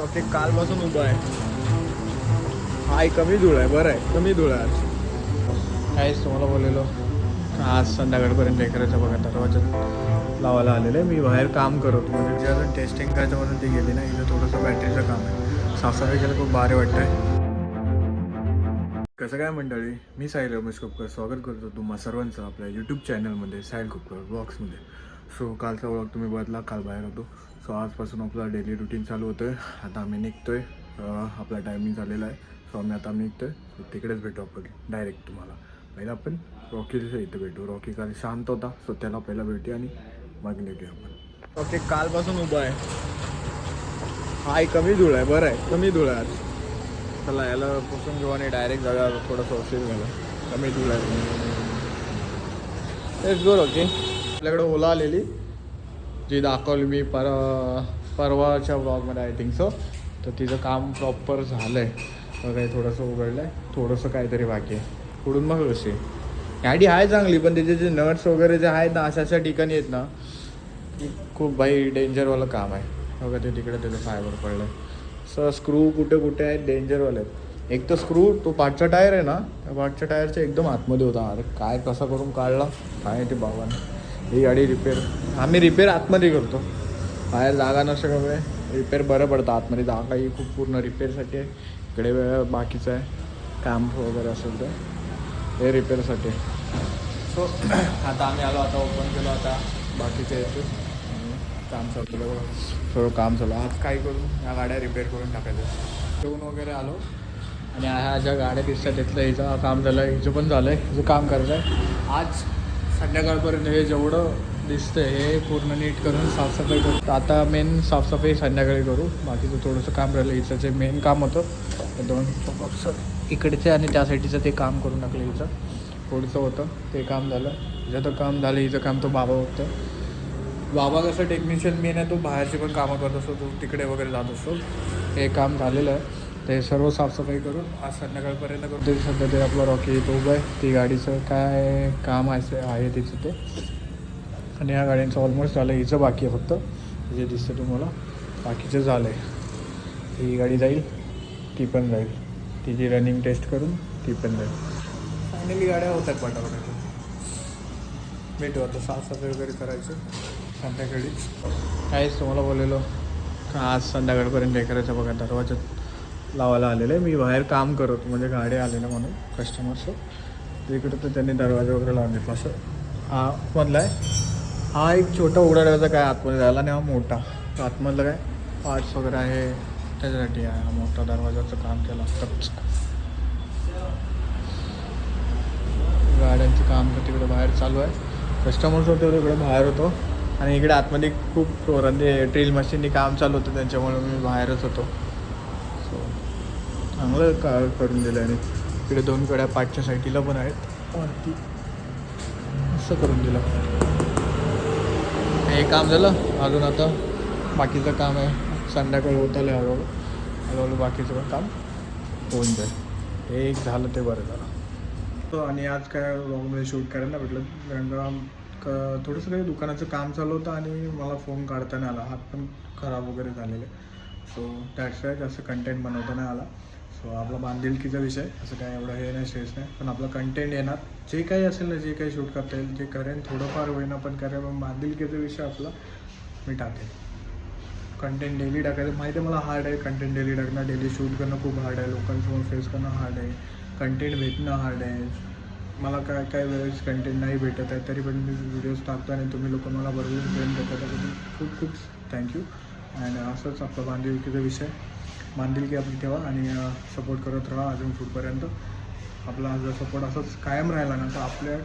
Okay, कालपासून उभा आहे. हाय, कमी धूळ आहे. बरं आहे, कमी धूळ आहे आज. काहीच तुम्हाला बोललेलो आज संध्याकाळपर्यंत करायचं बघा. दरवाजा लावायला आलेलं आहे. मी बाहेर काम करतो म्हणजे जे अजून टेस्टिंग करायचं म्हणून ती गेली ना. इथं थोडंसं बॅटरीचं काम आहे. साफसफाई केलं खूप भारी वाटतंय. कसं काय मंडळी, मी साहिल रमेश खोपकर स्वागत करतो तुम्हा सर्वांचं आपल्या यूट्यूब चॅनलमध्ये, साहिल खोपकर ब्लॉग्समध्ये. सो कालचा व्लॉग तुम्ही बघितला, काल बाहेर होतो. सो आजपासून आपला डेली रुटीन चालू होतं आहे. आता आम्ही निघतो आहे. आपला टायमिंग झालेला आहे. सो आम्ही निघतो आहे. सो तिकडेच भेटू आपण डायरेक्ट तुम्हाला. पहिला आपण रॉकीच्या इथं भेटू. रॉकी काल शांत होता, सो त्याला पहिला भेटू आणि मग निघूया आपण. ओके, कालपासून उभा आहे. हाय, कमी धूळ आहे. बरं आहे, कमी धूळ आहे आज. चला याला पुसून घेऊ आणि डायरेक्ट जागा थोडंसं औषध घ्यायला. कमी धूळ आहे. तेच गोर ओके. आपल्याकडे ओला आलेली जी दाखवली मी परवाच्या ब्लॉगमध्ये आय थिंक सो. तर तिचं काम प्रॉपर झालं आहे. काही थोडंसं उघडलं आहे, थोडंसं काहीतरी बाकी आहे. पुढून मग कशी गाडी आहे चांगली, पण त्याचे जे नट्स वगैरे जे आहेत ना, अशा ठिकाणी आहेत ना, की खूप भाई डेंजरवालं काम आहे. बघा ते तिकडे त्याचं फायबर पडलं आहे. सर स्क्रू कुठे कुठे आहेत, डेंजरवाले आहेत. एक तर स्क्रू तो पाठचा टायर आहे ना, त्या पाठच्या टायरच्या एकदम आतमध्ये होता. अरे काय कसा करून काढला काय ते बाबाने. ही गाडी आम्ही रिपेअर आतमध्ये करतो. बाहेर जागा नसल्यामुळे रिपेअर बरं पडतं. आतमध्ये जागा ही खूप पूर्ण रिपेअरसाठी आहे. इकडे बाकीचं आहे काम वगैरे असेल तर हे रिपेअरसाठी. सो आता आम्ही आलो, आता ओपन केलं. आता बाकीचे येतो काम चालू केलं बघा. थोडं काम चालू. आज काय करून या गाड्या रिपेअर करून टाकायचं. जेवण वगैरे आलो आणि ह्या ज्या गाड्या दिसतात तिथलं हिचं काम झालं आहे. हिचं पण झालं आहे. हिचं काम करायचं आहे. आज संध्याकाळपर्यंत हे जेवढं दिसतं हे पूर्ण नीट करून साफसफाई करू. आता मेन साफसफाई संध्याकाळी करू. बाकीचं थोडंसं काम राहिलं. हिचं जे मेन काम होतं दोन बॉक्स इकडचे आणि त्या साईडचं ते काम करून टाकलं. हिचं थोडंसं होतं ते काम झालं. हिचं तर काम झालं. हिचं काम तो बाबा बघतं. बाबा कसं टेक्निशियन मेन आहे, तो बाहेरची पण कामं करत असतो, तो तिकडे वगैरे जात असतो. हे काम झालेलं आहे. ते सर्व साफसफाई करून आज संध्याकाळपर्यंत करून तरी सध्या ते आपलं रॉकी इथं उभं आहे. ती गाडीचं काय काम आहे तिचं ते. आणि ह्या गाड्यांचं ऑलमोस्ट झालं. हिचं बाकी आहे फक्त जे दिसतं तुम्हाला. बाकीचं झालं आहे. ही गाडी जाईल, ती पण जाईल. तिची रनिंग टेस्ट करून ती पण जाईल. फायनली गाड्या होतात पटापट. भेटू आता साफसफाई वगैरे करायचं संध्याकाळीच. काहीच तुम्हाला बोललेलो आज संध्याकाळपर्यंत करायचं बघा. दरवाजा लावायला आलेलं आहे. मी बाहेर काम करतो म्हणजे गाडी आलेलं म्हणून कस्टमरचं. इकडं तर त्यांनी दरवाजा वगैरे लावून घेतला. असं हा मधला आहे. हा एक छोटा उघडा दरवाजा काय आतमध्ये झाला नाही. हा मोठा तो आतमधलं काय पार्ट्स वगैरे आहे त्याच्यासाठी आहे. हा मोठा दरवाजाचं काम केलं असतं. गाड्यांचं काम तर तिकडे बाहेर चालू आहे. कस्टमर्स होते तिकडे बाहेर होतो आणि इकडे आतमध्ये खूप रंदे ड्रिल मशीननी काम चालू होतं, त्यांच्यामुळे मी बाहेरच होतो. सो चांगलं करून दिलं. आणि इकडे दोन कड्या पाठच्या साईडला पण आहेत वरती असं करून दिलं. हे काम झालं. अजून आता बाकीचं काम आहे. संध्याकाळी होत आलं हळूहळू बाकीचं पण काम होऊन जाईल. हे एक झालं ते बरं झालं. आणि आज काय व्लॉगमध्ये शूट करायला भेटलं कारण थोडंसं काही दुकानाचं काम चालू होतं आणि मला फोन काढता नाही आला. हात पण खराब वगैरे झालेले. सो दॅट्स वाय जास्त कंटेंट बनवता नाही आला. सो आपला बांधिलकीचा विषय असं काय एवढं हे नाही, स्ट्रेस नाही. पण आपलं कंटेंट येणार जे काही असेल ना, जे काही शूट करता येईल जे करेन थोडंफार होईना पण करेन. पण बांधिलकीचा विषय आपला मी टाकेन. कंटेंट डेली टाकायचं माहिती आहे मला हार्ड आहे. कंटेंट डेली टाकणं, डेली शूट करणं खूप हार्ड आहे. लोकांसमोर फेस करणं हार्ड आहे. कंटेंट भेटणं हार्ड आहे. मला काय वेळेस कंटेंट नाही भेटत आहे तरी पण मी व्हिडिओज टाकतो आणि तुम्ही लोक मला बरोबर ट्रेन करता. त्याबद्दल खूप खूप थँक्यू. अँड असंच आपला बांधिलकीचा विषय बांधिलकी आपली ठेवा आणि सपोर्ट करत राहा अजून पुढपर्यंत. आपला जर सपोर्ट असंच कायम राहिला ना तर आपल्या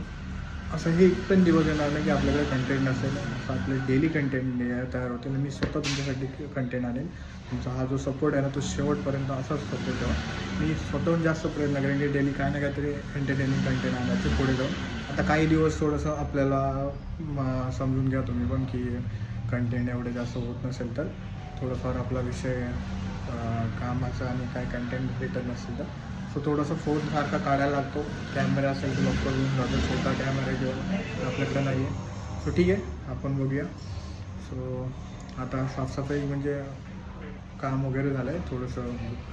असं हे एक पण दिवस येणार नाही की आपल्याकडे कंटेंट नसेल. असं आपले डेली कंटेंट तयार होते आणि मी स्वतः तुमच्यासाठी कंटेंट आणेन. तुमचा हा जो सपोर्ट आहे ना तो शेवटपर्यंत असाच सपोर्ट ठेवा. मी स्वतःहून जास्त प्रयत्न करेन की डेली काय ना काहीतरी एंटरटेनिंग कंटेंट आणायचं पुढे जाऊन. आता काही दिवस थोडंसं आपल्याला समजून घ्या तुम्ही पण की कंटेंट एवढे जास्त होत नसेल तर थोडंफार आपला विषय कामाचा आणि काय कंटेंट भेटत नसेल तर सो थोडंसं फोनसारखा काढायला लागतो. कॅमेरा असेल तर लवकर होऊन जातो. छोटा कॅमेरा घेऊन आपल्याकडे नाही आहे. सो ठीक आहे आपण बघूया. सो आता साफसफाई म्हणजे काम वगैरे झालं आहे, थोडंसं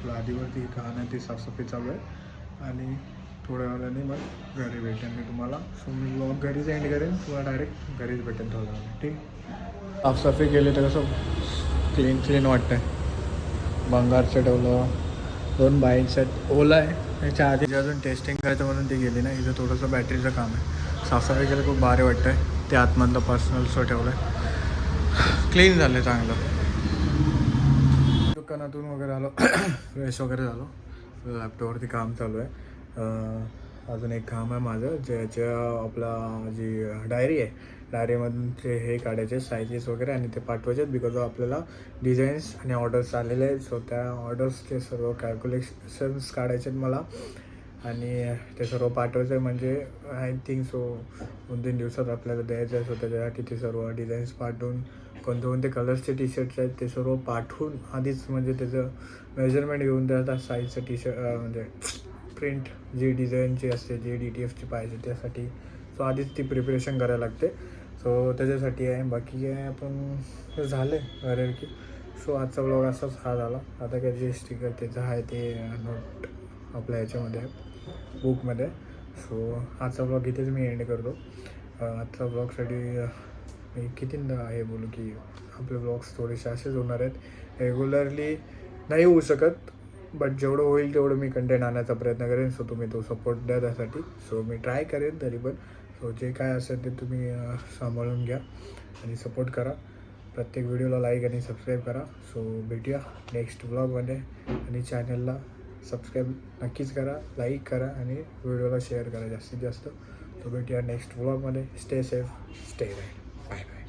लादीवरती घाण आहे ती साफसफाई चालू आहे आणि थोड्या वेळाने मग घरी भेटेन मी तुम्हाला. सो मी ब्लॉग घरीच एंड करेन, तुम्हाला डायरेक्ट घरीच भेटेन थोड्या वेळाने. ठीक, साफसफाई केली तर कसं क्लीन वाटतं आहे. भंगारचं ठेवलं, 2 बाईक्स आहेत, ओला आहे. त्याच्या आधी जे अजून टेस्टिंग करायचं म्हणून ती गेली नाही. इथं थोडंसं बॅटरीचं काम आहे, साफसफाई केलं खूप भारी वाटतं आहे. ते आतमधलं पर्सनलचं ठेवलं आहे, क्लीन झालं आहे चांगलं. दुकानातून वगैरे आलो, फ्रेश वगैरे झालो, लॅपटॉपवरती काम चालू आहे. अजून एक काम आहे माझं, ज्याच्या आपला जी डायरी आहे, डायरीमधून ते हे काढायचे सायझेस वगैरे आणि ते पाठवायचे, बिकॉज आपल्याला डिझाईन्स आणि ऑर्डर्स आलेले आहेत. सो त्या ऑर्डर्सचे सर्व कॅल्क्युलेशन्स काढायचे आहेत मला आणि ते सर्व पाठवायचं आहे. म्हणजे आय थिंक सो 2-3 दिवसात आपल्याला द्यायचं आहे. सो त्याच्यासाठी ते सर्व डिझाईन्स पाठवून, कोणते कलर्सचे टी शर्ट्स आहेत ते सर्व पाठवून आधीच, म्हणजे त्याचं मेजरमेंट घेऊन त्याचा साईजचं टी शर्ट म्हणजे प्रिंट जी डिझाईनची असते, जी DTFची पाहिजे त्यासाठी. सो आधीच ती प्रिपरेशन करायला लागते. सो त्याच्यासाठी आहे, बाकी काय आपण झालं आहे बरं की. सो आजचा ब्लॉग असाच हा झाला. आता काय जे स्टिकर त्याचं आहे ते नोट आपल्या ह्याच्यामध्ये आहे, बुकमध्ये. सो आजचा ब्लॉग इथेच मी एंड करतो. आजचा ब्लॉगसाठी मी कितींदा हे बोलू की आपले ब्लॉग्स थोडेसे असेच होणार आहेत, रेग्युलरली नाही होऊ शकत, बट जेवढं होईल तेवढं मी कंटेंट आणण्याचा प्रयत्न करेन. सो तुम्ही तो सपोर्ट द्या त्यासाठी. सो मी ट्राय करेन तरी पण. सो जे काय असेल ते तुम्ही सांभाळून घ्या आणि सपोर्ट करा. प्रत्येक व्हिडिओला लाईक आणि सबस्क्राईब करा. सो भेटूया नेक्स्ट ब्लॉगमध्ये आणि चॅनलला सबस्क्राईब नक्कीच करा, लाईक करा आणि व्हिडिओला शेअर करा जास्तीत जास्त. सो भेटूया नेक्स्ट ब्लॉगमध्ये. Stay safe, stay right, bye bye.